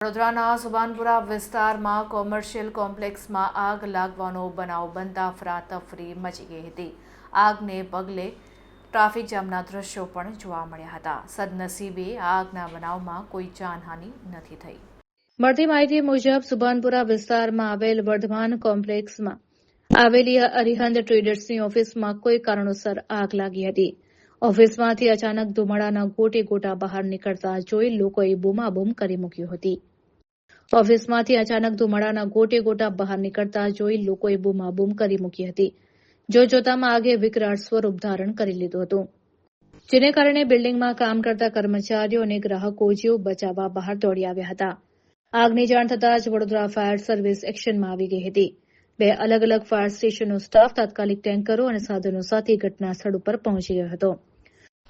વડોદરાના સુભાનપુરા વિસ્તારમાં કોમર્શિયલ કોમ્પ્લેક્સમાં આગ લાગવાનો બનાવ બનતા અફરાતફરી મચી ગઈ હતી. આગને પગલે ટ્રાફિક જામના દ્રશ્યો પણ જોવા મળ્યા હતા. સદનસીબે આગના બનાવમાં કોઈ જાનહાનિ નથી થઈ. મળતી માહિતી મુજબ સુભાનપુરા વિસ્તારમાં આવેલ વર્ધમાન કોમ્પ્લેક્સમાં આવેલી અરિહંત ટ્રેડર્સની ઓફિસમાં કોઈ કારણોસર આગ લાગી હતી. ઓફિસમાંથી અચાનક ધુમાડાના ગોટે ગોટા બહાર નીકળતા જોઈ લોકોએ બૂમાબૂમ કરી મૂકી હતી. ઓફિસમાંથી અચાનક ધુમાડાના ગોટે ગોટા બહાર નીકળતા જોઈ લોકોએ બૂમાબૂમ કરી મૂકી હતી. જોતજોતામાં આગે વિકરાળ સ્વરૂપ ધારણ કરી લીધું હતું, જેને કારણે બિલ્ડિંગમાં કામ કરતા કર્મચારીઓ અને ગ્રાહકો જીવ બચાવવા બહાર દોડી આવ્યા હતા. આગની જાણ થતાં જ વડોદરા ફાયર સર્વિસ એક્શનમાં આવી ગઈ હતી. 2 અલગ અલગ ફાયર સ્ટેશનનો સ્ટાફ તાત્કાલિક ટેન્કરો અને સાધનો સાથે ઘટના સ્થળ ઉપર પહોંચી ગયો હતો.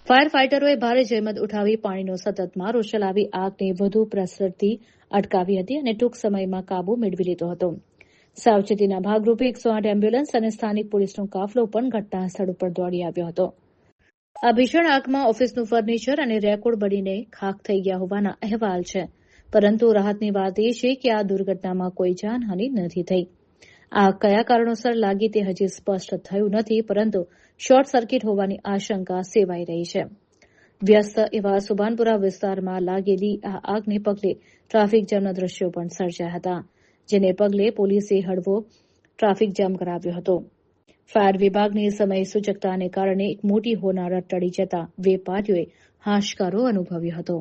ફાયર ફાઇટરોએ ભારે જહેમત ઉઠાવી પાણીનો સતત મારો ચલાવી આગને વધુ પ્રસરતી અટકાવી હતી અને ટૂંક સમયમાં કાબુ મેળવી લીધો હતો. સાવચેતીના ભાગરૂપે 108 એમ્બ્યુલન્સ અને સ્થાનિક પોલીસનો કાફલો પણ ઘટના સ્થળ ઉપર દોડી આવ્યો હતો. આ ભીષણ આગમાં ઓફિસનું ફર્નિચર અને રેકોર્ડ બળીને ખાખ થઈ ગયા હોવાના અહેવાલ છે, પરંતુ રાહતની વાત એ છે કે આ દુર્ઘટનામાં કોઈ જાનહાનિ નથી થઈ. આગ કયા કારણોસર લાગી તે હજી સ્પષ્ટ થયું નથી, પરંતુ શોર્ટ સર્કિટ હોવાની આશંકા સેવાઈ રહી છે. વ્યસ્ત એવા સુભાનપુરા વિસ્તારમાં લાગેલી આ આગને પગલે ટ્રાફિક જામના દ્રશ્યો પણ સર્જાયા હતા, જેને પગલે પોલીસે હળવો ટ્રાફિક જામ કરાવ્યો હતો. ફાયર વિભાગની સમય સૂચકતાને કારણે એક મોટી હોનારત ટળી જતા વેપારીઓએ હાશકારો અનુભવ્યો હતો.